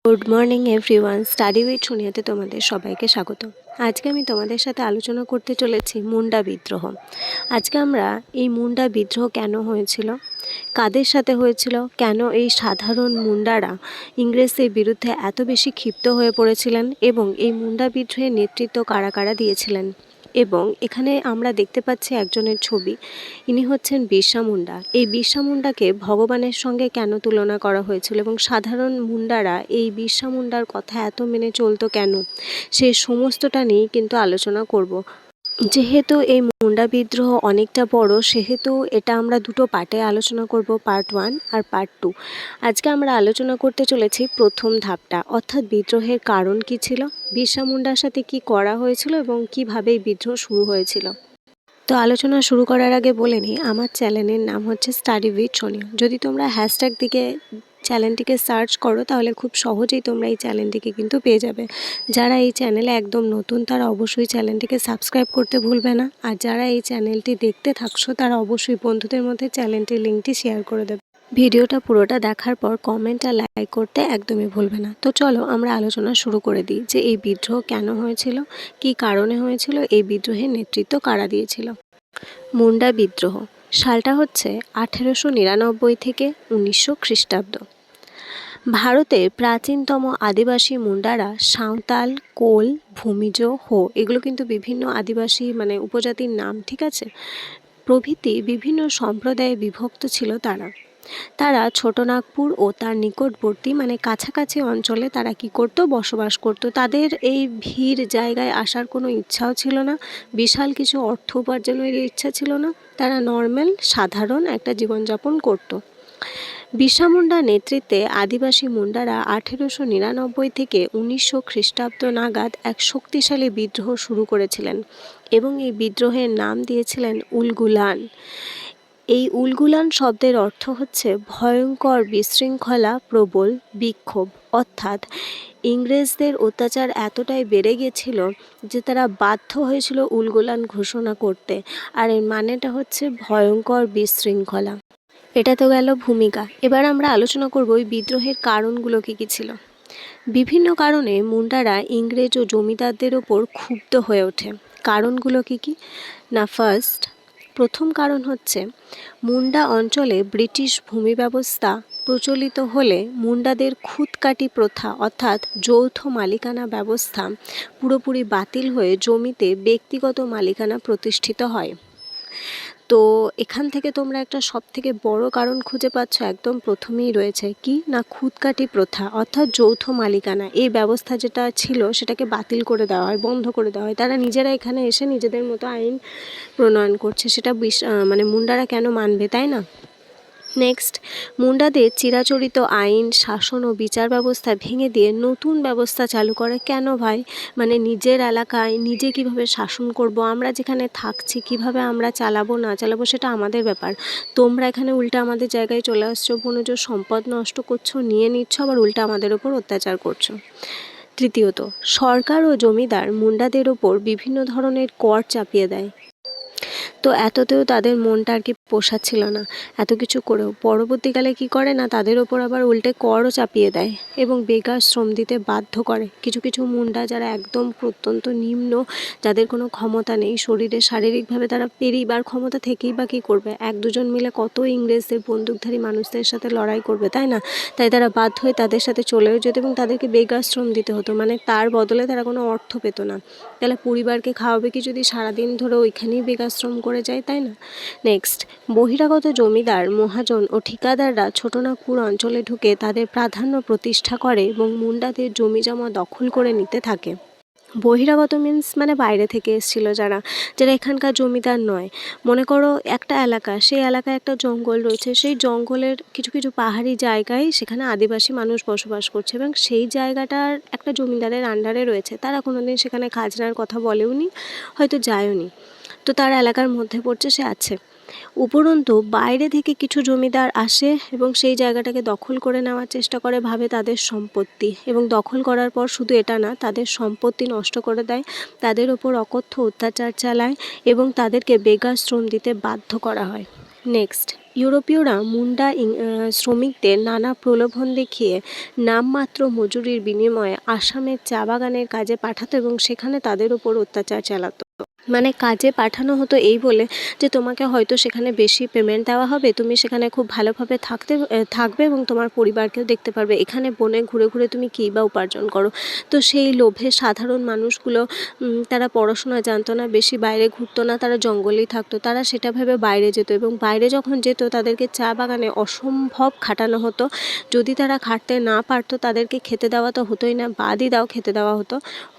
Good morning everyone, study with সোনিয়াতে তোমাদের সবাইকে স্বাগত। আজকে আমি তোমাদের সাথে আলোচনা করতে চলেছি মুন্ডা বিদ্রোহ। আজকে আমরা এই মুন্ডা বিদ্রোহ কেন হয়েছিল, কাদের সাথে হয়েছিল, কেন এই সাধারণ মুন্ডারা ইংরেজদের বিরুদ্ধে এত বেশি ক্ষিপ্ত হয়ে পড়েছিলেন এবং এই মুন্ডা বিদ্রোহের নেতৃত্ব কারা কারা দিয়েছিলেন। এবং এখানে আমরা দেখতে পাচ্ছি একজনের ছবি, ইনি হচ্ছেন বিরসা মুন্ডা। এই বিরসা মুন্ডাকে ভগবানের সঙ্গে কেন তুলনা করা হয়েছিল এবং সাধারণ মুন্ডারা এই বিরসা মুন্ডার কথা এত মেনে চলতো কেন, সে সমস্তটা নিয়েই কিন্তু আলোচনা করব। যেহেতু এই মুন্ডা বিদ্রোহ অনেকটা বড়, সেহেতু এটা আমরা দুটো পার্টে আলোচনা করব, পার্ট 1 আর পার্ট 2। আজকে আমরা আলোচনা করতে চলেছি প্রথম ধাপটা, অর্থাৎ বিদ্রোহের কারণ কি ছিল, বিরসা মুন্ডার সাথে কি করা হয়েছিল এবং কিভাবে এই বিদ্রোহ শুরু হয়েছিল। তো আলোচনা শুরু করার আগে বলে নিই, আমার চ্যানেলের নাম হচ্ছে স্টাডি উইথ সোনিয়া। যদি তোমরা হ্যাশট্যাগ দিকে চ্যানেলটিকে সার্চ করো তাহলে খুব সহজেই তোমরা এই চ্যানেলটিকে কিন্তু পেয়ে যাবে। যারা এই চ্যানেলে একদম নতুন তারা অবশ্যই চ্যানেলটিকে সাবস্ক্রাইব করতে ভুলবে না, আর যারা এই চ্যানেলটি দেখতে থাকছো তারা অবশ্যই বন্ধুদের মধ্যে চ্যানেলটির লিঙ্কটি শেয়ার করে দেবে। ভিডিওটা পুরোটা দেখার পর কমেন্ট আর লাইক করতে একদমই ভুলবে না। তো চলো আমরা আলোচনা শুরু করে দিই যে এই বিদ্রোহ কেন হয়েছিল, কী কারণে হয়েছিল, এই বিদ্রোহের নেতৃত্ব কারা দিয়েছিল। মুন্ডা বিদ্রোহ সালটা হচ্ছে 1899 থেকে 1900 খ্রিস্টাব্দ। ভারতে প্রাচীনতম আদিবাসী মুন্ডারা সাঁওতাল, কোল, ভূমিজ, হো, এগুলো কিন্তু বিভিন্ন আদিবাসী উপজাতির নাম, ঠিক আছে, প্রভৃতি বিভিন্ন সম্প্রদায়ে বিভক্ত ছিল তারা ছোটনাগপুর ও তার নিকটবর্তী কাছাকাছি অঞ্চলে তারা কি করত, বসবাস করত। তাদের এই ভিড় জায়গায় আসার কোনো ইচ্ছাও ছিল না, বিশাল কিছু অর্থ উপার্জনের ইচ্ছা ছিল না, তারা নর্মাল সাধারণ একটা জীবনযাপন করত। বিরসা মুন্ডার নেতৃত্বে আদিবাসী মুন্ডারা 1899 থেকে 1900 খ্রিস্টাব্দ নাগাদ এক শক্তিশালী বিদ্রোহ শুরু করেছিলেন এবং এই বিদ্রোহের নাম দিয়েছিলেন উলগুলান। এই উলগুলান শব্দের অর্থ হচ্ছে ভয়ঙ্কর, বিশৃঙ্খলা, প্রবল, বিক্ষোভ। অর্থাৎ ইংরেজদের অত্যাচার এতটাই বেড়ে গেছিল যে তারা বাধ্য হয়েছিল উলগুলান ঘোষণা করতে, আর এর মানেটা হচ্ছে ভয়ঙ্কর, বিশৃঙ্খলা। এটা তো গেল ভূমিকা। এবার আমরা আলোচনা করব এই বিদ্রোহের কারণগুলো কী কী ছিল। বিভিন্ন কারণে মুন্ডারা ইংরেজ ও জমিদারদের ওপর ক্ষুব্ধ হয়ে ওঠে। কারণগুলো কী কী না, প্রথম কারণ হচ্ছে মুন্ডা অঞ্চলে ব্রিটিশ ভূমি ব্যবস্থা প্রচলিত হলে মুন্ডাদের খুঁতকাটি প্রথা অর্থাৎ যৌথ মালিকানা ব্যবস্থা পুরোপুরি বাতিল হয়ে জমিতে ব্যক্তিগত মালিকানা প্রতিষ্ঠিত হয়। তো এখান থেকে তোমরা একটা সবথেকে বড় কারণ খুঁজে পাচ্ছ, একদম প্রথমেই রয়েছে কি না, খুঁতকাটি প্রথা অর্থাৎ যৌথ মালিকানা। এই ব্যবস্থা যেটা ছিল সেটাকে বাতিল করে দেওয়া হয়, বন্ধ করে দেওয়া হয়। তারা নিজেরা এখানে এসে নিজেদের মতো আইন প্রণয়ন করছে, সেটা মুন্ডারা কেন মানবে, তাই না। নেক্সট, মুন্ডাদের চিরাচরিত আইন, শাসন ও বিচার ব্যবস্থা ভেঙে দিয়ে নতুন ব্যবস্থা চালু করে। কেন ভাই, নিজের এলাকায় নিজে কিভাবে শাসন করব, আমরা যেখানে থাকছি কিভাবে আমরা চালাবো না চালাবো সেটা আমাদের ব্যাপার। তোমরা এখানে উল্টা আমাদের জায়গায় চলে আসছো, বনজ সম্পদ নষ্ট করছো, নিয়ে নিচ্ছ, আবার উল্টা আমাদের ওপর অত্যাচার করছো। তৃতীয়ত, সরকার ও জমিদার মুন্ডাদের ওপর বিভিন্ন ধরনের কর চাপিয়ে দেয়। তো এততেও তাদের মনটা আর কি পোষাচ্ছিল না, এত কিছু করেও পরবর্তীকালে কি করে না, তাদের ওপর আবার উল্টে করও চাপিয়ে দেয় এবং বেকার শ্রম দিতে বাধ্য করে। কিছু কিছু মুন্ডা যারা একদম প্রত্যন্ত নিম্ন, যাদের কোনো ক্ষমতা নেই শরীরে, শারীরিকভাবে তারা পেরিবার ক্ষমতা থেকেই বা কী করবে, এক দুজন মিলে কত ইংরেজদের বন্দুকধারী মানুষদের সাথে লড়াই করবে, তাই না। তাই তারা বাধ্য হয়ে তাদের সাথে চলেও যেত এবং তাদেরকে বেকার শ্রম দিতে হতো, তার বদলে তারা কোনো অর্থ পেত না। তাহলে পরিবারকে খাওয়াবে কি যদি সারাদিন ধরে ওইখানেই বেকার শ্রম করে যায়, তাই না। নেক্সট, বহিরাগত জমিদার, মহাজন ও ঠিকাদাররা ছোটনাগপুর অঞ্চলে ঢুকে তাদের প্রাধান্য প্রতিষ্ঠা করে এবং মুন্ডাদের জমি জমা দখল করে নিতে থাকে। বহিরাগত মিন্স বাইরে থেকে এসেছিল যারা এখানকার জমিদার নয়। মনে করো একটা এলাকা, সেই এলাকায় একটা জঙ্গল রয়েছে, সেই জঙ্গলের কিছু কিছু পাহাড়ি জায়গায় সেখানে আদিবাসী মানুষ বসবাস করছে এবং সেই জায়গাটার একটা জমিদারের আন্ডারে রয়েছে। তারা কোনোদিন সেখানে খাজনার কথা বলেও নি, হয়তো যায়ও নি, তো তার এলাকার মধ্যে পড়ছে, সে আছে। উপরন্তু বাইরে থেকে কিছু জমিদার আসে এবং সেই জায়গাটাকে দখল করে নেওয়ার চেষ্টা করে, ভাবে তাদের সম্পত্তি, এবং দখল করার পর শুধু এটা না, তাদের সম্পত্তি নষ্ট করে দেয়, তাদের ওপর অকথ্য অত্যাচার চালায় এবং তাদেরকে বেকার শ্রম দিতে বাধ্য করা হয়। নেক্সট, ইউরোপীয়রা মুন্ডা শ্রমিকদের নানা প্রলোভন দেখিয়ে নামমাত্র মজুরির বিনিময়ে আসামের চা বাগানের কাজে পাঠাতো এবং সেখানে তাদের উপর অত্যাচার চালাতো। মানে কাজে পাঠানো হতো এই বলে যে তোমাকে হয়তো সেখানে বেশি পেমেন্ট দেওয়া হবে, তুমি সেখানে খুব ভালোভাবে থাকবে এবং তোমার পরিবারকেও দেখতে পারবে। এখানে বনে ঘুরে ঘুরে তুমি কী বা উপার্জন করো। তো সেই লোভে সাধারণ মানুষগুলো তারা পড়াশোনা জানতো না, বেশি বাইরে ঘুরতো না, তারা জঙ্গলেই থাকতো। তারা সেটা ভেবে বাইরে যেত এবং বাইরে যখন যেত তাদেরকে চা বাগানে অসম্ভব খাটানো হতো। যদি তারা খাটতে না পারতো তাদেরকে খেতে দেওয়া তো হতোই না, বাদই দাও খেতে দেওয়া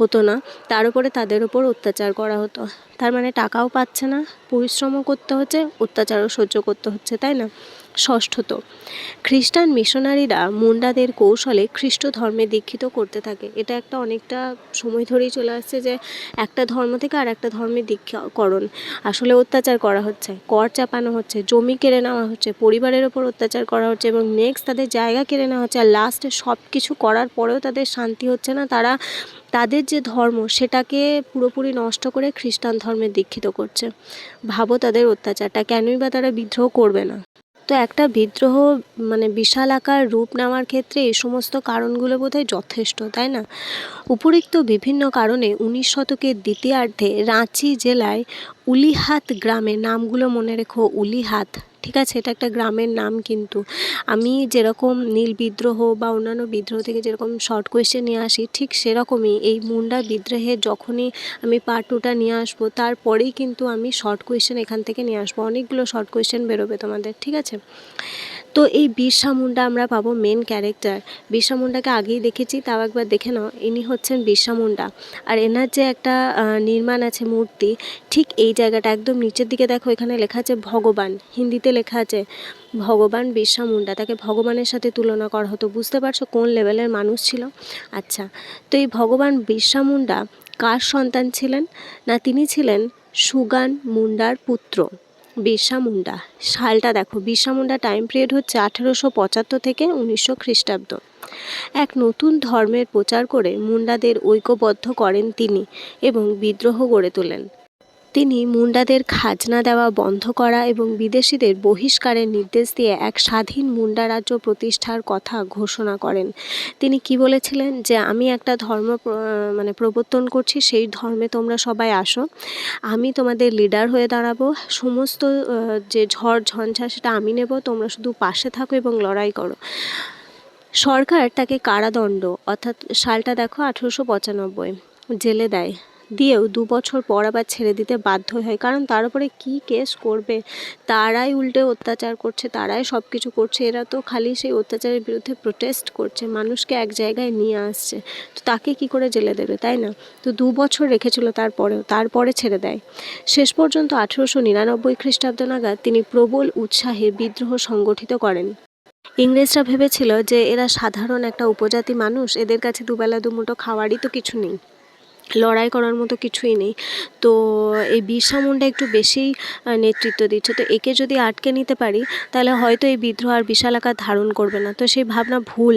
হতো না, তার উপরে তাদের উপর অত্যাচার করা হতো। তার মানে টাকাও পাচ্ছে না, পরিশ্রমও করতে হচ্ছে, অত্যাচারও সহ্য করতে হচ্ছে, তাই না? ষষ্ঠত, খ্রিস্টান মিশনারিরা মুন্ডাদের কৌশলে খ্রিস্ট ধর্মে দীক্ষিত করতে থাকে। এটা একটা অনেকটা সময় ধরেই চলে আসছে যে একটা ধর্ম থেকে আর একটা ধর্মে দীক্ষাকরণ। আসলে অত্যাচার করা হচ্ছে, কর চাপানো হচ্ছে, জমি কেড়ে নেওয়া হচ্ছে, পরিবারের ওপর অত্যাচার করা হচ্ছে এবং নেক্সট তাদের জায়গা কেড়ে নেওয়া হচ্ছে। আর লাস্টে সব কিছু করার পরেও তাদের শান্তি হচ্ছে না, তারা তাদের যে ধর্ম সেটাকে পুরোপুরি নষ্ট করে খ্রিস্টান ধর্মে দীক্ষিত করছে। ভাবো তাদের অত্যাচারটা, কেনই বা তারা বিদ্রোহ করবে না? তো একটা বিদ্রোহ মানে বিশাল আকার রূপ নেওয়ার ক্ষেত্রে এই সমস্ত কারণগুলো বোধহয় যথেষ্ট, তাই না? উপরিক্ত বিভিন্ন কারণে 19 শতকের দ্বিতীয়ার্ধে রাঁচি জেলায় উলিহাত গ্রামে, নামগুলো মনে রেখো, উলিহাত, ঠিক আছে, এটা একটা গ্রামের নাম। কিন্তু আমি যেরকম নীল বিদ্রোহ বা অন্যান্য বিদ্রোহ থেকে যেরকম শর্ট কোয়েশ্চেন নিয়ে আসি, ঠিক সেরকমই এই মুন্ডা বিদ্রোহে যখনই আমি পার্ট 2টা নিয়ে আসবো তারপরেই কিন্তু আমি শর্ট কোয়েশ্চেন এখান থেকে নিয়ে আসবো, অনেকগুলো শর্ট কোয়েশ্চেন বেরোবে তোমাদের, ঠিক আছে? তো এই বিরসা মুন্ডা আমরা পাবো মেন ক্যারেক্টার। বিরসা মুন্ডাকে আগেই দেখেছি, তাও একবার দেখে নাও। ইনি হচ্ছেন বিরসা মুন্ডা। আর এনার যে একটা নির্মাণ আছে মূর্তি, ঠিক এই জায়গাটা একদম নিচের দিকে দেখো, এখানে লেখা আছে ভগবান, হিন্দিতে লেখা আছে ভগবান বিরসা মুন্ডা। তাকে ভগবানের সাথে তুলনা করা হতো। বুঝতে পারছো কোন লেভেলের মানুষ ছিল? আচ্ছা, তো এই ভগবান বিরসা মুন্ডা কার সন্তান ছিলেন? না, তিনি ছিলেন সুগান মুন্ডার পুত্র। বিরসা মুন্ডা সালটা দেখো, বিরসা মুন্ডা টাইম পিরিয়ড হচ্ছে 1875 থেকে 1900 খ্রিস্টাব্দ। এক নতুন ধর্মের প্রচার করে মুন্ডাদের ঐক্যবদ্ধ করেন তিনি এবং বিদ্রোহ গড়ে তোলেন। তিনি মুন্ডাদের খাজনা দেওয়া বন্ধ করা এবং বিদেশিদের বহিষ্কারের নির্দেশ দিয়ে এক স্বাধীন মুন্ডা রাজ্য প্রতিষ্ঠার কথা ঘোষণা করেন। তিনি কি বলেছিলেন? যে আমি একটা ধর্ম মানে প্রবর্তন করছি, সেই ধর্মে তোমরা সবাই আসো, আমি তোমাদের লিডার হয়ে দাঁড়াবো, সমস্ত যে ঝড় ঝঞ্ঝা সেটা আমি নেব, তোমরা শুধু পাশে থাকো এবং লড়াই করো। সরকার তাকে কারাদণ্ড, অর্থাৎ সালটা দেখো 1895, জেলে দেয়। দিয়েও 2 বছর পর আবার ছেড়ে দিতে বাধ্য হয়, কারণ তার উপরে কী কেস করবে? তারাই উল্টে অত্যাচার করছে, তারাই সব কিছু করছে, এরা তো খালি সেই অত্যাচারের বিরুদ্ধে প্রোটেস্ট করছে, মানুষকে এক জায়গায় নিয়ে আসছে, তো তাকে কি করে জেলে দেবে, তাই না? তো 2 বছর রেখেছিল, তারপরে ছেড়ে দেয়। শেষ পর্যন্ত 1899 খ্রিস্টাব্দ নাগাদ তিনি প্রবল উৎসাহে বিদ্রোহ সংগঠিত করেন। ইংরেজরা ভেবেছিল যে এরা সাধারণ একটা উপজাতি মানুষ, এদের কাছে দুবেলা দুমুঠো খাওয়ারই তো কিছু নেই, লড়াই করার মতো কিছুই নেই। তো এই বিরসা মুন্ডা একটু বেশিই নেতৃত্ব দিচ্ছে, তো একে যদি আটকে নিতে পারি তাহলে হয়তো এই বিদ্রোহ আর বিশাল আকার ধারণ করবে না। তো সেই ভাবনা ভুল।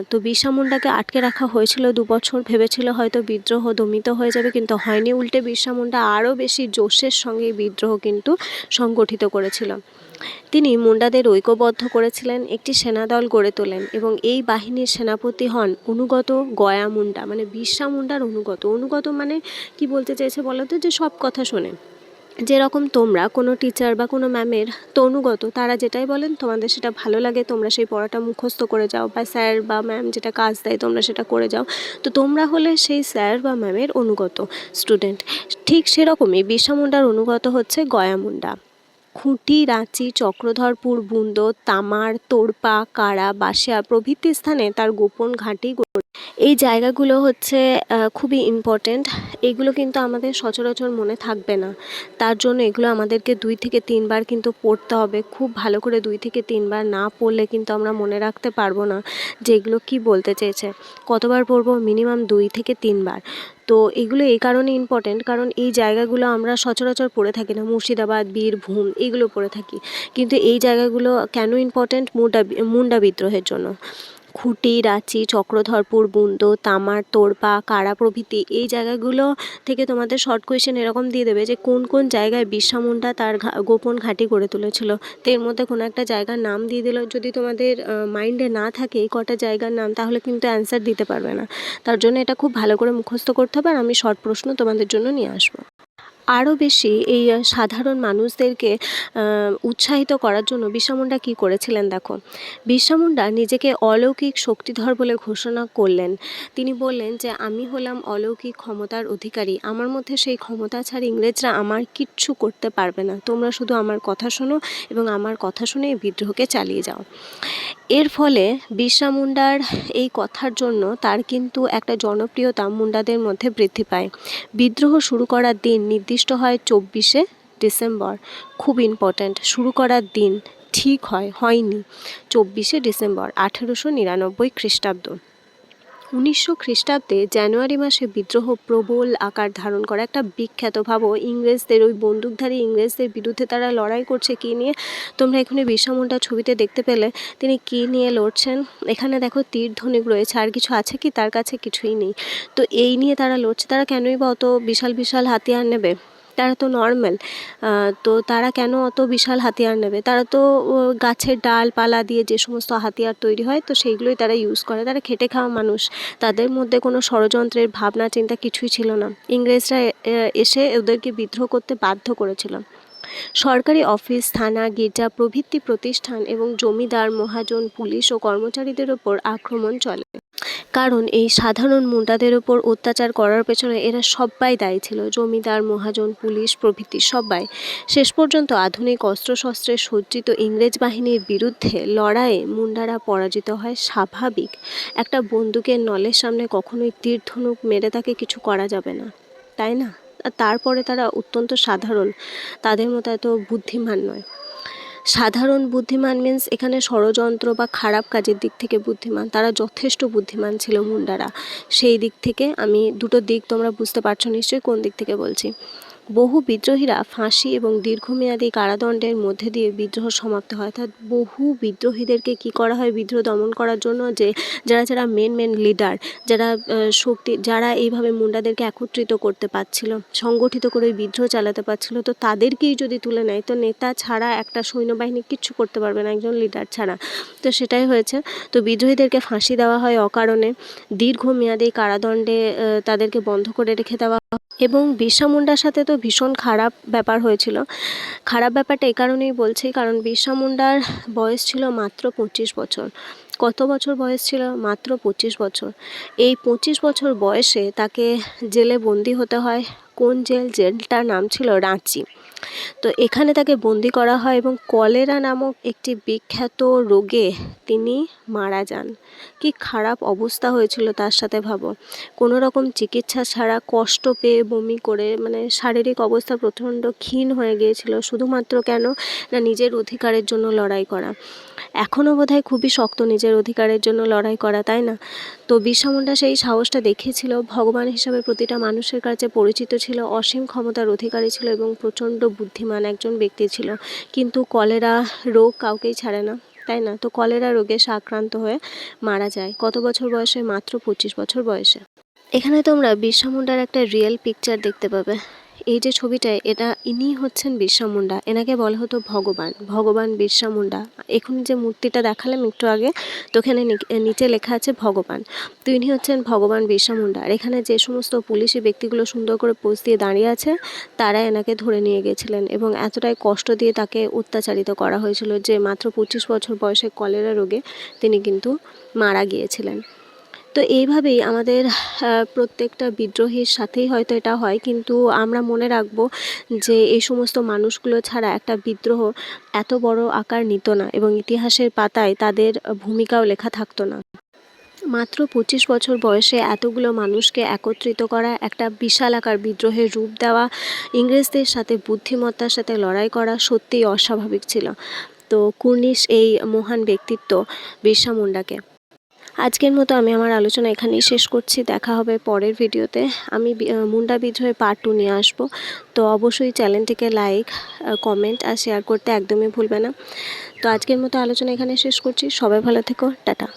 তো বিরসা মুন্ডাকে আটকে রাখা হয়েছিল 2 বছর, ভেবেছিল হয়তো বিদ্রোহ দমিত হয়ে যাবে, কিন্তু হয়নি। উল্টে বিরসা মুন্ডা আরও বেশি জোশের সঙ্গে এই বিদ্রোহ কিন্তু সংগঠিত করেছিল। তিনি মুন্ডাদের ঐক্যবদ্ধ করেছিলেন, একটি সেনাদল গড়ে তোলেন এবং এই বাহিনীর সেনাপতি হন অনুগত গয়া মুন্ডা, মানে বিরসা মুন্ডার অনুগত মানে কি বলতে চেয়েছে বলো তো? যে সব কথা শোনে। যেরকম তোমরা কোনো টিচার বা কোনো ম্যামের তো অনুগত, তারা যেটাই বলেন তোমাদের সেটা ভালো লাগে, তোমরা সেই পড়াটা মুখস্থ করে যাও, বা স্যার বা ম্যাম যেটা কাজ দেয় তোমরা সেটা করে যাও। তো তোমরা হলে সেই স্যার বা ম্যামের অনুগত স্টুডেন্ট। ঠিক সেরকমই বিরসা মুন্ডার অনুগত হচ্ছে গয়া মুন্ডা। খুঁটি, রাঁচি, চক্রধরপুর, বুন্দো, তামার, তোরপা, কারা, বাসিয়া প্রভৃতি স্থানে তার গোপন ঘাঁটি। এই জায়গাগুলো হচ্ছে খুবই ইম্পর্ট্যান্ট। এগুলো কিন্তু আমাদের সচরাচর মনে থাকবে না, তার জন্য এগুলো আমাদেরকে 2 থেকে 3 বার কিন্তু পড়তে হবে। খুব ভালো করে 2 থেকে 3 বার না পড়লে কিন্তু আমরা মনে রাখতে পারবো না যে এগুলো কী বলতে চেয়েছে। কতবার পড়বো? মিনিমাম 2 থেকে 3 বার। তো এগুলো এই কারণে ইম্পর্ট্যান্ট, কারণ এই জায়গাগুলো আমরা সচরাচর পড়ে থাকি না। মুর্শিদাবাদ, বীরভূম এগুলো পড়ে থাকি, কিন্তু এই জায়গাগুলো কেন ইম্পর্ট্যান্ট? মুন্ডা বিদ্রোহের জন্য। খুঁটি, রাঁচি, চক্রধরপুর, বুন্দো, তামার, তোরপা, কারা প্রভৃতি এই জায়গাগুলো থেকে তোমাদের শর্ট কোয়েশ্চেন এরকম দিয়ে দেবে যে কোন কোন জায়গায় বিরসা মুন্ডা তার গোপন ঘাঁটি গড়ে তুলেছিল। তো এর মধ্যে কোনো একটা জায়গার নাম দিয়ে দিল। যদি তোমাদের মাইন্ডে না থাকে এই কটা জায়গার নাম, তাহলে কিন্তু অ্যান্সার দিতে পারবে না। তার জন্য এটা খুব ভালো করে মুখস্থ করতে হবে, আর আমি শর্ট প্রশ্ন তোমাদের জন্য নিয়ে আসবো। আরও বেশি এই সাধারণ মানুষদেরকে উৎসাহিত করার জন্য বিরসা মুন্ডা কী করেছিলেন দেখো। বিরসা মুন্ডা নিজেকে অলৌকিক শক্তিধর বলে ঘোষণা করলেন। তিনি বললেন যে আমি হলাম অলৌকিক ক্ষমতার অধিকারী, আমার মধ্যে সেই ক্ষমতা ছাড়া ইংরেজরা আমার কিচ্ছু করতে পারবে না, তোমরা শুধু আমার কথা শোনো এবং আমার কথা শুনে এই বিদ্রোহকে চালিয়ে যাও। এর ফলে বিরসা মুন্ডার এই কথার জন্য তার কিন্তু একটা জনপ্রিয়তা মুন্ডাদের মধ্যে বৃদ্ধি পায়। বিদ্রোহ শুরু করার দিন নির্দিষ্ট হয় 24শে ডিসেম্বর। খুব ইম্পর্ট্যান্ট, শুরু করার দিন ঠিক হয়নি 24শে ডিসেম্বর 1899 খ্রিস্টাব্দ। 1900 খ্রিস্টাব্দে জানুয়ারি মাসে বিদ্রোহ প্রবল আকার ধারণ করে। একটা বিখ্যাত, ভাবো ইংরেজদের, ওই বন্দুকধারী ইংরেজদের বিরুদ্ধে তারা লড়াই করছে কী নিয়ে। তোমরা এখানে বিরসা মুন্ডার ছবিতে দেখতে পেলে তিনি কী নিয়ে লড়ছেন। এখানে দেখো তীর ধনুক রয়েছে, আর কিছু আছে কি? তার কাছে কিছুই নেই। তো এই নিয়ে তারা লড়ছে। তারা কেনই বা অত বিশাল বিশাল হাতিয়ার নেবে? তারা তো নর্মাল, তো তারা কেন অত বিশাল হাতিয়ার নেবে? তারা তো গাছের ডালপালা দিয়ে যে সমস্ত হাতিয়ার তৈরি হয়, তো সেইগুলোই তারা ইউজ করে। তারা খেটে খাওয়া মানুষ, তাদের মধ্যে কোনো ষড়যন্ত্রের ভাবনা চিন্তা কিছুই ছিল না। ইংরেজরা এসে ওদেরকে বিদ্রোহ করতে বাধ্য করেছিল। সরকারি অফিস, থানা, গির্জা প্রভৃতি প্রতিষ্ঠান এবং জমিদার, মহাজন, পুলিশ ও কর্মচারীদের ওপর আক্রমণ চলে। কারণ এই সাধারণ মুন্ডাদের ওপর অত্যাচার করার পেছনে এরা সবাই দায়ী ছিল, জমিদার, মহাজন, পুলিশ প্রভৃতি সবাই। শেষ পর্যন্ত আধুনিক অস্ত্রশস্ত্রে সজ্জিত ইংরেজ বাহিনীর বিরুদ্ধে লড়াইয়ে মুন্ডারা পরাজিত হয়। স্বাভাবিক, একটা বন্দুকের নলের সামনে কখনোই তীর ধনুক মেরে তাকে কিছু করা যাবে না, তাই না? তারপরে তারা অত্যন্ত সাধারণ, তাদের মতো এত বুদ্ধিমান নয়। সাধারণ বুদ্ধিমান মিন্স এখানে ষড়যন্ত্র বা খারাপ কাজের দিক থেকে বুদ্ধিমান, তারা যথেষ্ট বুদ্ধিমান ছিল মুন্ডারা। সেই দিক থেকে আমি দুটো দিক তোমরা বুঝতে পারছো নিশ্চয়ই কোন দিক থেকে বলছি। বহু বিদ্রোহীরা ফাঁসি এবং দীর্ঘমেয়াদী কারাদণ্ডের মধ্যে দিয়ে বিদ্রোহ সমাপ্ত হয়। অর্থাৎ বহু বিদ্রোহীদেরকে কি করা হয় বিদ্রোহ দমন করার জন্য, যে যারা মেন লিডার, যারা যারা এইভাবে মুন্ডাদেরকে একত্রিত করতে পারছিল, সংগঠিত করে বিদ্রোহ চালাতে পারছিল, তো তাদেরকেই যদি তুলে নেয়, তো নেতা ছাড়া একটা সৈন্যবাহিনী কিচ্ছু করতে পারবে না একজন লিডার ছাড়া। তো সেটাই হয়েছে। তো বিদ্রোহীদেরকে ফাঁসি দেওয়া হয় অকারণে, দীর্ঘমেয়াদী কারাদণ্ডে তাদেরকে বন্ধ করে রেখে দেওয়া। এবং বিরসা মুন্ডার সাথে তো ভীষণ খারাপ ব্যাপার হয়েছিল। খারাপ ব্যাপারটা এই কারণেই বলছি, কারণ বিরসা মুন্ডার বয়স ছিল মাত্র 25 বছর। কত বছর বয়স ছিল? মাত্র 25 বছর। এই 25 বছর বয়সে তাকে জেলে বন্দি হতে হয়। কোন জেলটার নাম ছিল রাঁচি। তো এখানে তাকে বন্দি করা হয় এবং কলেরা নামক একটি বিখ্যাত রোগে তিনি মারা যান। কি খারাপ অবস্থা হয়েছিল তার সাথে, ভাবো। কোনো রকম চিকিৎসা ছাড়া কষ্ট পেয়ে বমি করে, মানে শারীরিক অবস্থা প্রচণ্ড ক্ষীণ হয়ে গিয়েছিল, শুধুমাত্র কেন না নিজের অধিকারের জন্য লড়াই করা। এখনও বোধহয় খুবই শক্ত নিজের অধিকারের জন্য লড়াই করা, তাই না? তো বিরসা মুন্ডা সেই সাহসটা দেখিয়েছিল, ভগবান হিসাবে প্রতিটা মানুষের কাছে পরিচিত ছিল, অসীম ক্ষমতার অধিকারী ছিল এবং প্রচণ্ড বুদ্ধিমান একজন ব্যক্তি ছিল। কিন্তু কলেরা রোগ কাউকেই ছাড়ে না, তাই না? তো কলেরা রোগে সে আক্রান্ত হয়ে মারা যায়। কত বছর বয়সে? মাত্র 25 বছর বয়সে। এখানে তোমরা বিরসা মুন্ডার একটা রিয়েল পিকচার দেখতে পাবে। এই যে ছবিটায়, ইনি হচ্ছেন বিরসা মুন্ডা। এনাকে বলা হতো ভগবান বিরসা মুন্ডা। এখন যে মূর্তিটা দেখালাম একটু আগে, তো এখানে নিচে লেখা আছে ভগবান। তো ইনি হচ্ছেন ভগবান বিরসা মুন্ডা। আর এখানে যে সমস্ত পুলিশি ব্যক্তিগুলো সুন্দর করে পোজ দিয়ে দাঁড়িয়ে আছে, তারা এনাকে ধরে নিয়ে গেছিলেন এবং এতটাই কষ্ট দিয়ে তাকে অত্যাচারিত করা হয়েছিল যে মাত্র 25 বছর বয়সে কলেরা রোগে তিনি কিন্তু মারা গিয়েছিলেন। তো এইভাবেই আমাদের প্রত্যেকটা বিদ্রোহীর সাথেই হয়তো এটা হয়, কিন্তু আমরা মনে রাখবো যে এই সমস্ত মানুষগুলো ছাড়া একটা বিদ্রোহ এত বড় আকার নিত না এবং ইতিহাসের পাতায় তাদের ভূমিকাও লেখা থাকতো না। মাত্র 25 বছর বয়সে এতগুলো মানুষকে একত্রিত করা, একটা বিশাল আকার বিদ্রোহের রূপ দেওয়া, ইংরেজদের সাথে বুদ্ধিমত্তার সাথে লড়াই করা সত্যিই অস্বাভাবিক ছিল। তো কুর্নিশ এই মহান ব্যক্তিত্ব বিরসা মুন্ডাকে। আজকের মতো আমি আমার আলোচনা এখানেই শেষ করছি। দেখা হবে পরের ভিডিওতে। আমি মুন্ডা বিদ্রোহের পার্ট 2 নিয়ে আসবো। তো অবশ্যই চ্যানেলটিকে লাইক, কমেন্ট আর শেয়ার করতে একদমই ভুলবে না। তো আজকের মতো আলোচনা এখানে শেষ করছি। সবাই ভালো থেকো, টাটা।